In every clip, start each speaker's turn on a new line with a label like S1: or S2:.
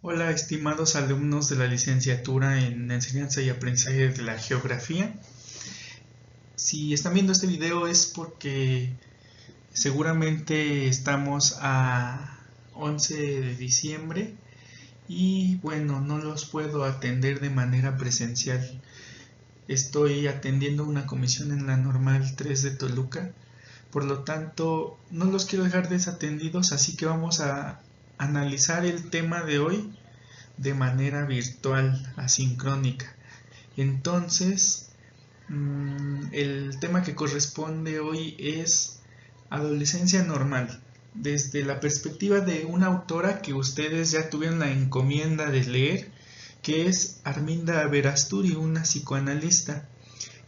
S1: Hola, estimados alumnos de la licenciatura en Enseñanza y Aprendizaje de la Geografía. Si están viendo este video es porque seguramente estamos a 11 de diciembre y bueno, no los puedo atender de manera presencial. Estoy atendiendo una comisión en la Normal 3 de Toluca, por lo tanto no los quiero dejar desatendidos, así que vamos a analizar el tema de hoy de manera virtual, asincrónica. Entonces, el tema que corresponde hoy es adolescencia normal, desde la perspectiva de una autora que ustedes ya tuvieron la encomienda de leer, que es Arminda Aberasturi, una psicoanalista,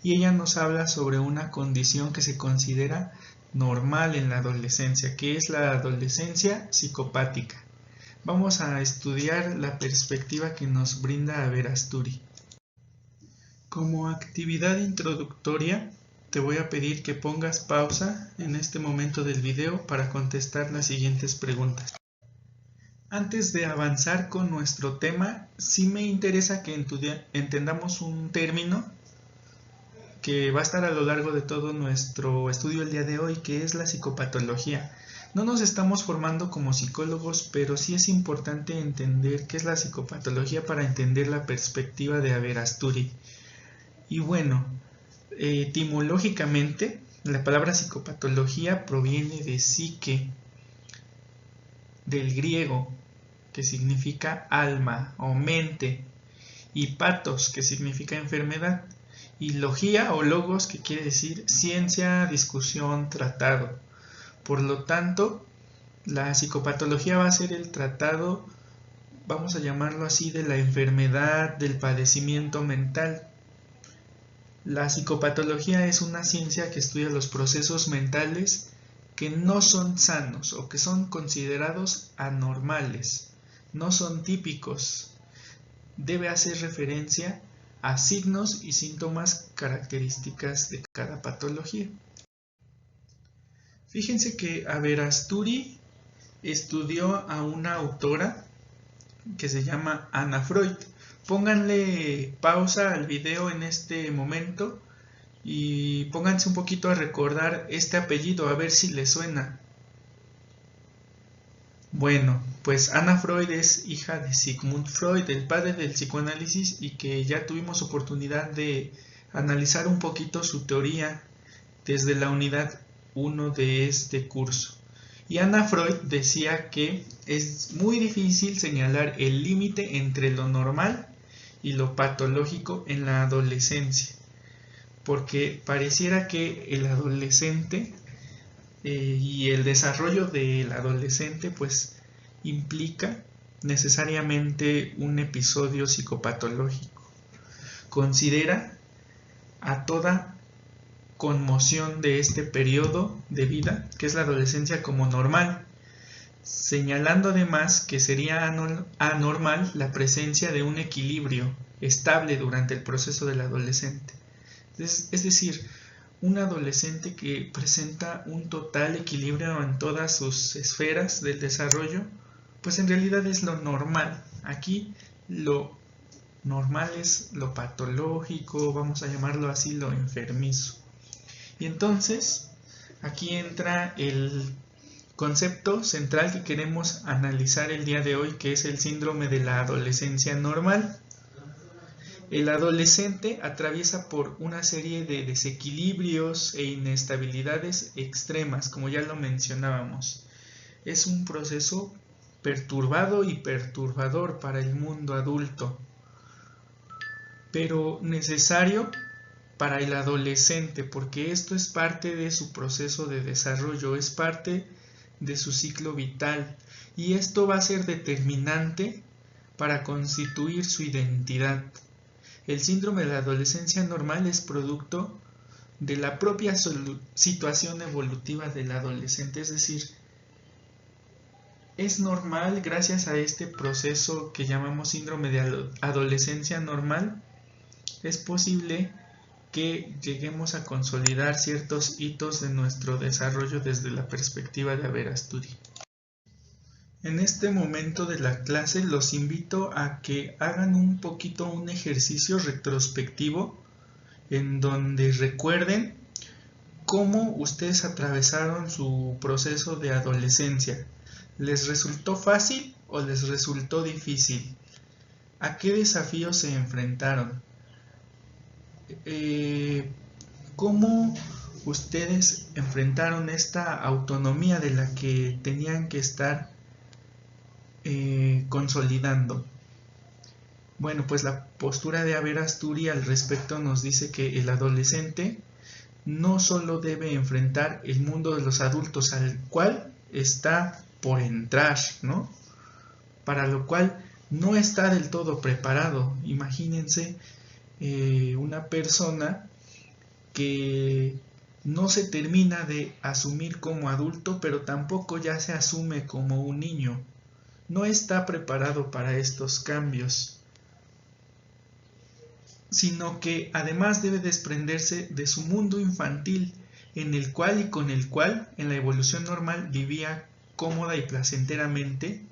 S1: y ella nos habla sobre una condición que se considera normal en la adolescencia, que es la adolescencia psicopática. Vamos a estudiar la perspectiva que nos brinda Aberasturi. Como actividad introductoria, te voy a pedir que pongas pausa en este momento del video para contestar las siguientes preguntas. Antes de avanzar con nuestro tema, sí me interesa que entendamos un término que va a estar a lo largo de todo nuestro estudio el día de hoy, que es la psicopatología. No nos estamos formando como psicólogos, pero sí es importante entender qué es la psicopatología para entender la perspectiva de Aberasturi. Y bueno, etimológicamente, la palabra psicopatología proviene de psique, del griego, que significa alma o mente, y patos, que significa enfermedad, y logía o logos, que quiere decir ciencia, discusión, tratado. Por lo tanto, la psicopatología va a ser el tratado, vamos a llamarlo así, de la enfermedad, del padecimiento mental. La psicopatología es una ciencia que estudia los procesos mentales que no son sanos o que son considerados anormales, no son típicos. Debe hacer referencia a signos y síntomas características de cada patología. Fíjense que Aberasturi estudió a una autora que se llama Anna Freud. Pónganle pausa al video en este momento y pónganse un poquito a recordar este apellido, a ver si les suena. Bueno, pues Anna Freud es hija de Sigmund Freud, el padre del psicoanálisis, y que ya tuvimos oportunidad de analizar un poquito su teoría desde la unidad 1 de este curso. Y Anna Freud decía que es muy difícil señalar el límite entre lo normal y lo patológico en la adolescencia, porque pareciera que el adolescente y el desarrollo del adolescente pues implica necesariamente un episodio psicopatológico. Considera a toda conmoción de este periodo de vida, que es la adolescencia, como normal, señalando además que sería anormal la presencia de un equilibrio estable durante el proceso del adolescente. Es decir, un adolescente que presenta un total equilibrio en todas sus esferas del desarrollo, pues en realidad es lo normal. Aquí lo normal es lo patológico, vamos a llamarlo así, lo enfermizo. Y entonces, aquí entra el concepto central que queremos analizar el día de hoy, que es el síndrome de la adolescencia normal. El adolescente atraviesa por una serie de desequilibrios e inestabilidades extremas, como ya lo mencionábamos. Es un proceso perturbado y perturbador para el mundo adulto, pero necesario para el adolescente, porque esto es parte de su proceso de desarrollo, es parte de su ciclo vital, y esto va a ser determinante para constituir su identidad. El síndrome de la adolescencia normal es producto de la propia situación evolutiva del adolescente, es decir, es normal gracias a este proceso que llamamos síndrome de adolescencia normal, es posible que lleguemos a consolidar ciertos hitos de nuestro desarrollo desde la perspectiva de Aberasturi. En este momento de la clase los invito a que hagan un poquito un ejercicio retrospectivo en donde recuerden cómo ustedes atravesaron su proceso de adolescencia. ¿Les resultó fácil o les resultó difícil? ¿A qué desafíos se enfrentaron? ¿Cómo ustedes enfrentaron esta autonomía de la que tenían que estar consolidando? Bueno, pues la postura de Aver Asturi al respecto nos dice que el adolescente no solo debe enfrentar el mundo de los adultos al cual está por entrar, ¿no? Para lo cual no está del todo preparado. Imagínense una persona que no se termina de asumir como adulto, pero tampoco ya se asume como un niño. No está preparado para estos cambios, sino que además debe desprenderse de su mundo infantil, en el cual y con el cual en la evolución normal vivía cómoda y placenteramente,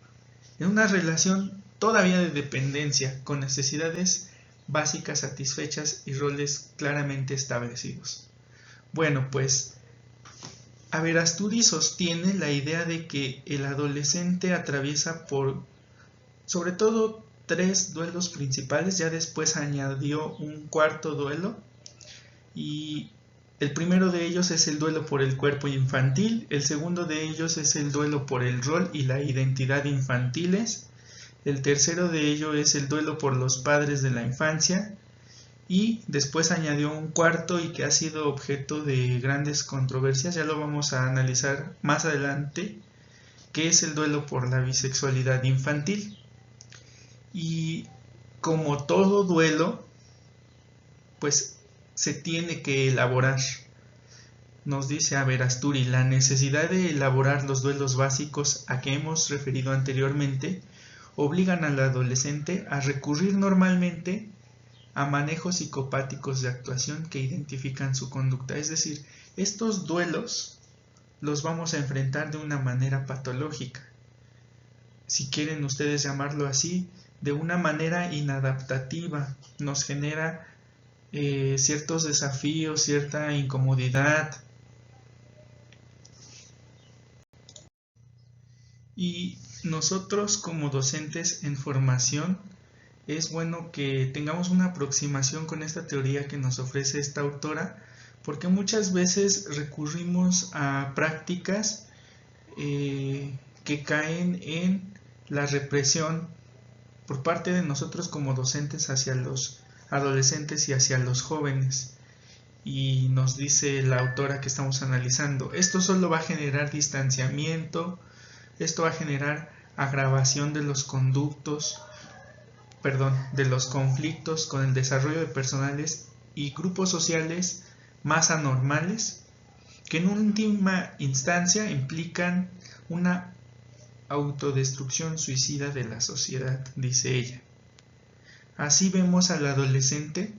S1: en una relación todavía de dependencia, con necesidades básicas satisfechas y roles claramente establecidos. Bueno, pues Aver Asturi sostiene la idea de que el adolescente atraviesa por, sobre todo, 3 duelos principales. Ya después añadió un cuarto duelo, y el primero de ellos es el duelo por el cuerpo infantil, el segundo de ellos es el duelo por el rol y la identidad infantiles, el tercero de ellos es el duelo por los padres de la infancia, y después añadió un cuarto y que ha sido objeto de grandes controversias, ya lo vamos a analizar más adelante, que es el duelo por la bisexualidad infantil. Y como todo duelo, pues se tiene que elaborar. Nos dice Aver Asturi, la necesidad de elaborar los duelos básicos a que hemos referido anteriormente obligan al adolescente a recurrir normalmente a manejos psicopáticos de actuación que identifican su conducta. Es decir, estos duelos los vamos a enfrentar de una manera patológica, si quieren ustedes llamarlo así, de una manera inadaptativa. Nos genera ciertos desafíos, cierta incomodidad. Y nosotros como docentes en formación es bueno que tengamos una aproximación con esta teoría que nos ofrece esta autora, porque muchas veces recurrimos a prácticas que caen en la represión por parte de nosotros como docentes hacia los adolescentes y hacia los jóvenes. Y nos dice la autora que estamos analizando, esto solo va a generar distanciamiento, esto va a generar agravación de los de los conflictos con el desarrollo de personales y grupos sociales más anormales, que en última instancia implican una autodestrucción suicida de la sociedad, dice ella. Así vemos al adolescente,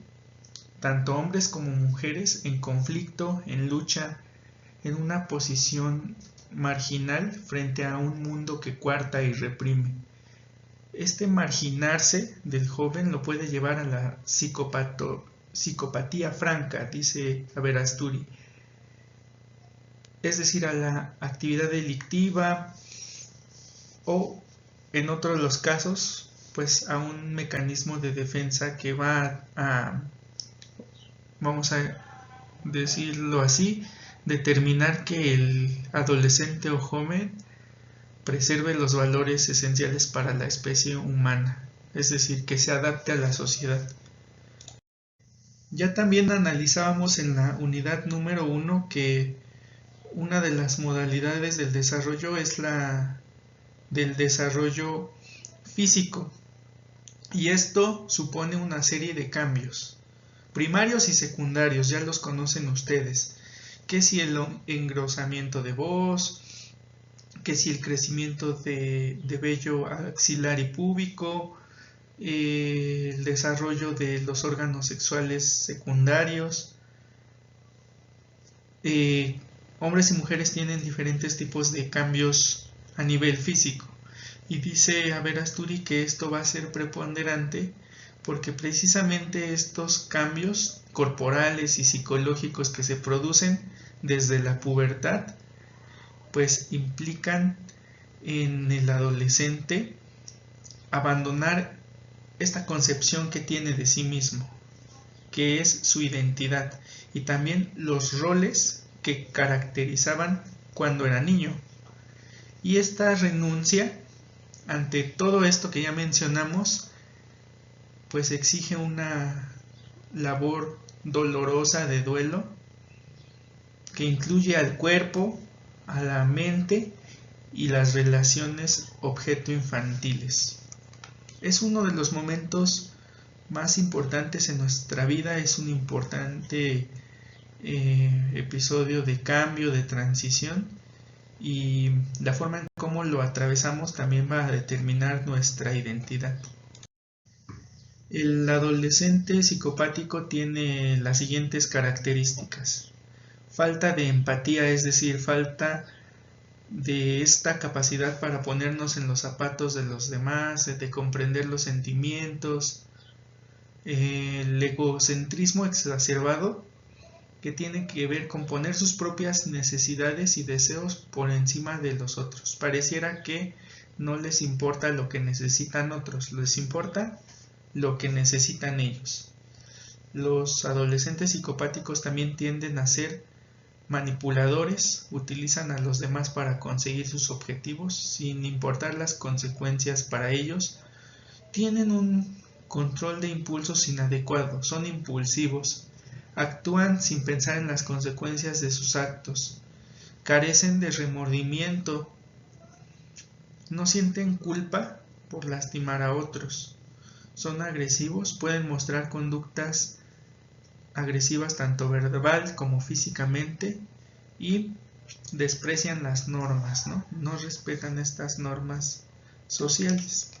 S1: tanto hombres como mujeres, en conflicto, en lucha, en una posición marginal frente a un mundo que coarta y reprime. Este marginarse del joven lo puede llevar a la psicopatía franca, dice Aver Asturi, es decir, a la actividad delictiva o, en otros de los casos, pues a un mecanismo de defensa que va a, vamos a decirlo así, determinar que el adolescente o joven preserve los valores esenciales para la especie humana, es decir, que se adapte a la sociedad. Ya también analizábamos en la unidad número 1 que una de las modalidades del desarrollo es la del desarrollo físico, y esto supone una serie de cambios primarios y secundarios, ya los conocen ustedes, que si el engrosamiento de voz, que si el crecimiento de vello axilar y púbico, el desarrollo de los órganos sexuales secundarios. Hombres y mujeres tienen diferentes tipos de cambios a nivel físico. Y dice Aberasturi que esto va a ser preponderante porque precisamente estos cambios corporales y psicológicos que se producen desde la pubertad, pues implican en el adolescente abandonar esta concepción que tiene de sí mismo, que es su identidad, y también los roles que caracterizaban cuando era niño. Y esta renuncia ante todo esto que ya mencionamos, pues exige una labor dolorosa de duelo que incluye al cuerpo, a la mente y las relaciones objeto-infantiles. Es uno de los momentos más importantes en nuestra vida, es un importante episodio de cambio, de transición, y la forma en cómo lo atravesamos también va a determinar nuestra identidad. El adolescente psicopático tiene las siguientes características: falta de empatía, es decir, falta de esta capacidad para ponernos en los zapatos de los demás, de comprender los sentimientos, el egocentrismo exacerbado, que tiene que ver con poner sus propias necesidades y deseos por encima de los otros. Pareciera que no les importa lo que necesitan otros, les importa lo que necesitan ellos. Los adolescentes psicopáticos también tienden a ser manipuladores, utilizan a los demás para conseguir sus objetivos sin importar las consecuencias para ellos. Tienen un control de impulsos inadecuado, son impulsivos, actúan sin pensar en las consecuencias de sus actos, carecen de remordimiento, no sienten culpa por lastimar a otros, son agresivos, pueden mostrar conductas agresivas tanto verbal como físicamente, y desprecian las normas, no respetan estas normas sociales.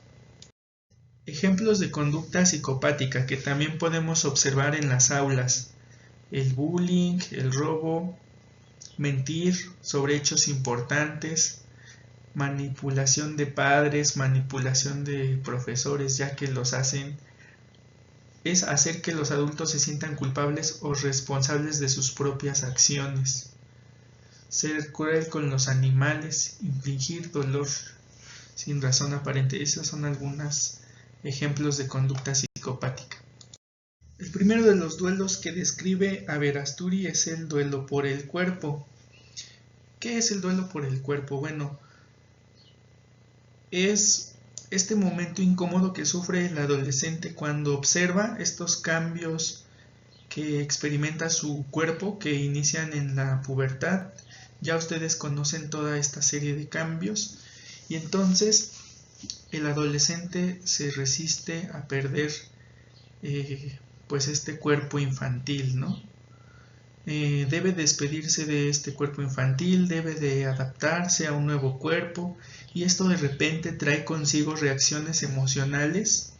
S1: Ejemplos de conducta psicopática que también podemos observar en las aulas: el bullying, el robo, mentir sobre hechos importantes, manipulación de padres, manipulación de profesores, ya que los hacen, es hacer que los adultos se sientan culpables o responsables de sus propias acciones. Ser cruel con los animales, infligir dolor sin razón aparente. Esos son algunos ejemplos de conducta psicopática. El primero de los duelos que describe Aberasturi es el duelo por el cuerpo. ¿Qué es el duelo por el cuerpo? Bueno, es este momento incómodo que sufre el adolescente cuando observa estos cambios que experimenta su cuerpo, que inician en la pubertad. Ya ustedes conocen toda esta serie de cambios, y entonces el adolescente se resiste a perder pues este cuerpo infantil, ¿no? Debe despedirse de este cuerpo infantil, debe de adaptarse a un nuevo cuerpo, y esto de repente trae consigo reacciones emocionales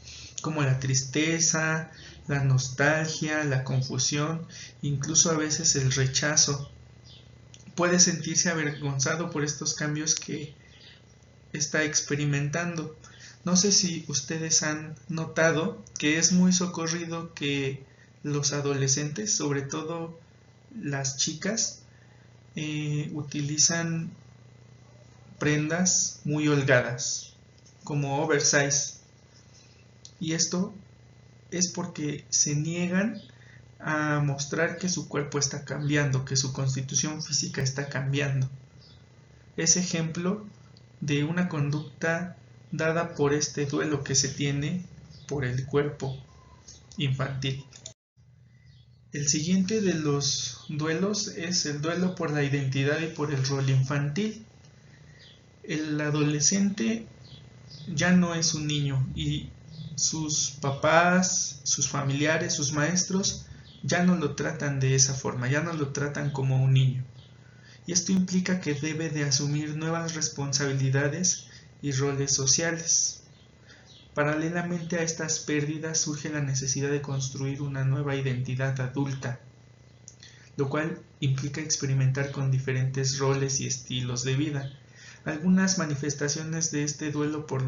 S1: como la tristeza, la nostalgia, la confusión, incluso a veces el rechazo. Puede sentirse avergonzado por estos cambios que está experimentando. No sé si ustedes han notado que es muy socorrido que los adolescentes, sobre todo las chicas, utilizan prendas muy holgadas, como oversize. Y esto es porque se niegan a mostrar que su cuerpo está cambiando, que su constitución física está cambiando. Es ejemplo de una conducta dada por este duelo que se tiene por el cuerpo infantil. El siguiente de los duelos es el duelo por la identidad y por el rol infantil. El adolescente ya no es un niño, y sus papás, sus familiares, sus maestros ya no lo tratan de esa forma, ya no lo tratan como un niño. Y esto implica que debe de asumir nuevas responsabilidades y roles sociales. Paralelamente a estas pérdidas surge la necesidad de construir una nueva identidad adulta, lo cual implica experimentar con diferentes roles y estilos de vida. Algunas manifestaciones de este duelo por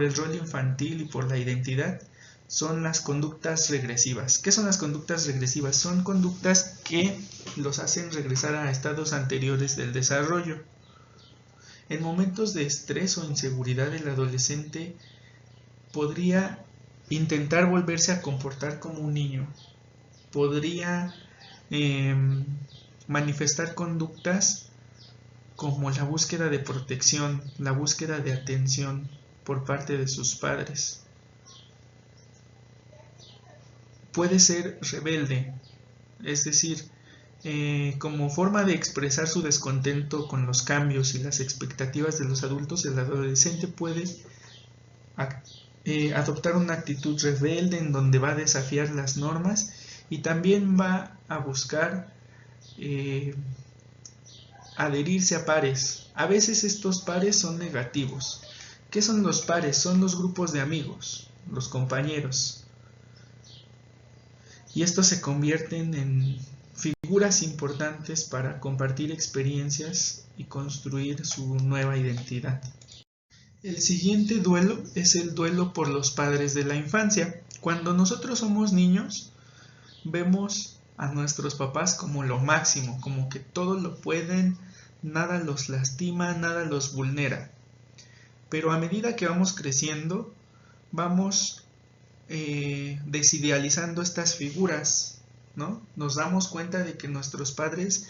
S1: el rol infantil y por la identidad son las conductas regresivas. ¿Qué son las conductas regresivas? Son conductas que los hacen regresar a estados anteriores del desarrollo. En momentos de estrés o inseguridad, el adolescente podría intentar volverse a comportar como un niño. Podría manifestar conductas como la búsqueda de protección, la búsqueda de atención por parte de sus padres. Puede ser rebelde, es decir, como forma de expresar su descontento con los cambios y las expectativas de los adultos, el adolescente puede adoptar una actitud rebelde en donde va a desafiar las normas y también va a buscar adherirse a pares. A veces estos pares son negativos. ¿Qué son los pares? Son los grupos de amigos, los compañeros. Y estos se convierten en figuras importantes para compartir experiencias y construir su nueva identidad. El siguiente duelo es el duelo por los padres de la infancia. Cuando nosotros somos niños, vemos a nuestros papás como lo máximo, como que todo lo pueden, nada los lastima, nada los vulnera. Pero a medida que vamos creciendo, vamos desidealizando estas figuras, ¿no? Nos damos cuenta de que nuestros padres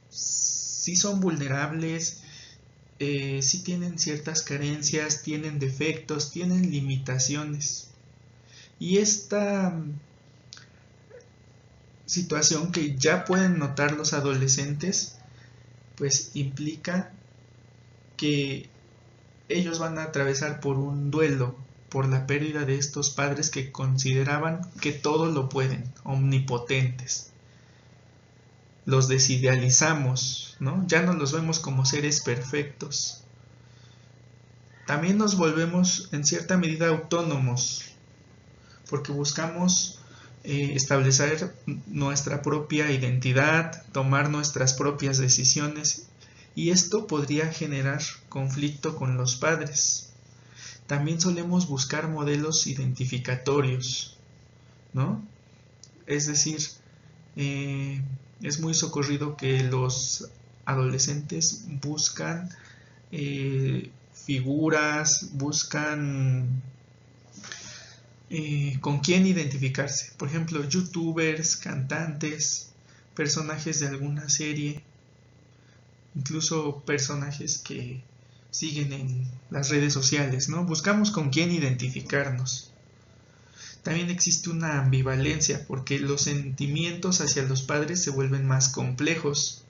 S1: sí son vulnerables, sí tienen ciertas carencias, tienen defectos, tienen limitaciones. Y esta situación que ya pueden notar los adolescentes, pues implica que ellos van a atravesar por un duelo, por la pérdida de estos padres que consideraban que todo lo pueden, omnipotentes. Los desidealizamos, ¿no? Ya no los vemos como seres perfectos. También nos volvemos en cierta medida autónomos, porque buscamos establecer nuestra propia identidad, tomar nuestras propias decisiones, y esto podría generar conflicto con los padres. También solemos buscar modelos identificatorios, ¿no? Es decir, es muy socorrido que los adolescentes buscan figuras, buscan con quién identificarse. Por ejemplo, youtubers, cantantes, personajes de alguna serie, incluso personajes que siguen en las redes sociales, ¿no? Buscamos con quién identificarnos. También existe una ambivalencia porque los sentimientos hacia los padres se vuelven más complejos.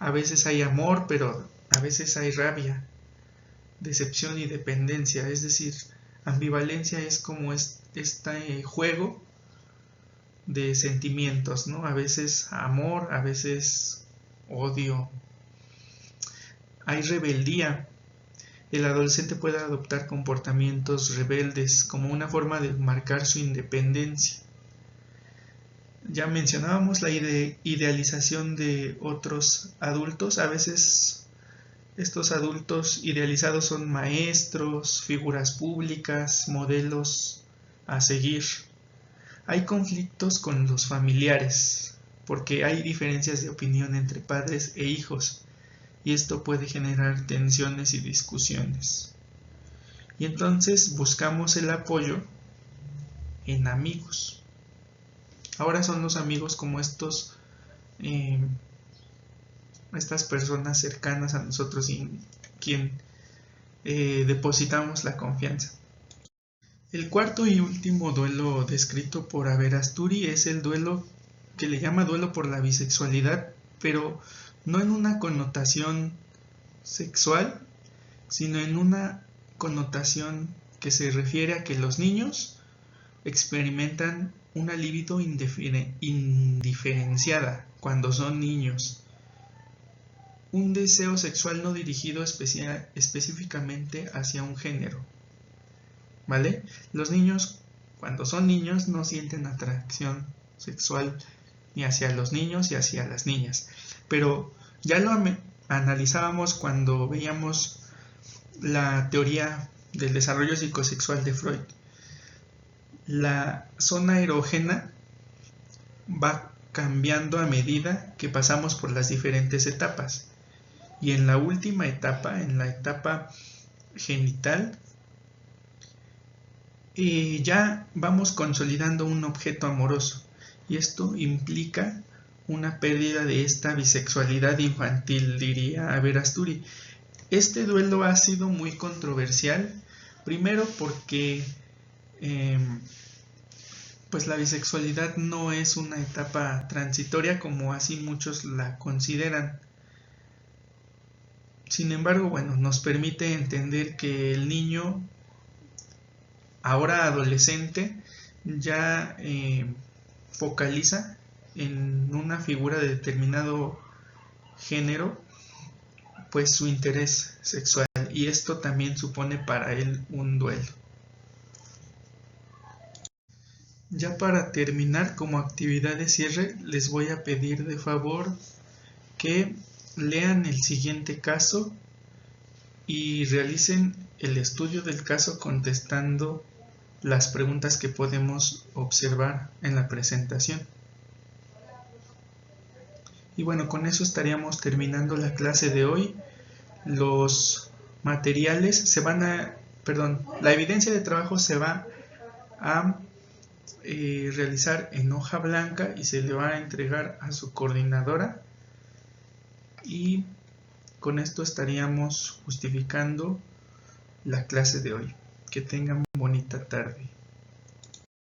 S1: A veces hay amor, pero a veces hay rabia, decepción y dependencia. Es decir, ambivalencia es como este juego de sentimientos, ¿no? A veces amor, a veces odio. Hay rebeldía. El adolescente puede adoptar comportamientos rebeldes como una forma de marcar su independencia. Ya mencionábamos la idealización de otros adultos. A veces estos adultos idealizados son maestros, figuras públicas, modelos a seguir. Hay conflictos con los familiares, porque hay diferencias de opinión entre padres e hijos, y esto puede generar tensiones y discusiones. Y entonces buscamos el apoyo en amigos. Ahora son los amigos como estas personas cercanas a nosotros y en quien depositamos la confianza. El cuarto y último duelo descrito por Averasturi es el duelo que le llama duelo por la bisexualidad, pero no en una connotación sexual, sino en una connotación que se refiere a que los niños experimentan una libido indiferenciada cuando son niños. Un deseo sexual no dirigido específicamente hacia un género. ¿Vale? Los niños, cuando son niños, no sienten atracción sexual ni hacia los niños ni hacia las niñas. Pero ya analizábamos cuando veíamos la teoría del desarrollo psicosexual de Freud. La zona erógena va cambiando a medida que pasamos por las diferentes etapas. Y en la última etapa, en la etapa genital, ya vamos consolidando un objeto amoroso. Y esto implica una pérdida de esta bisexualidad infantil, diría Aberasturi. Este duelo ha sido muy controversial, primero porque pues la bisexualidad no es una etapa transitoria como así muchos la consideran. Sin embargo, bueno, nos permite entender que el niño, ahora adolescente, ya focaliza en una figura de determinado género pues su interés sexual, y esto también supone para él un duelo. Ya para terminar, como actividad de cierre, les voy a pedir de favor que lean el siguiente caso y realicen el estudio del caso contestando las preguntas que podemos observar en la presentación. Y bueno, con eso estaríamos terminando la clase de hoy. Los materiales la evidencia de trabajo se va a realizar en hoja blanca y se le va a entregar a su coordinadora, y con esto estaríamos justificando la clase de hoy. Que tengan bonita tarde.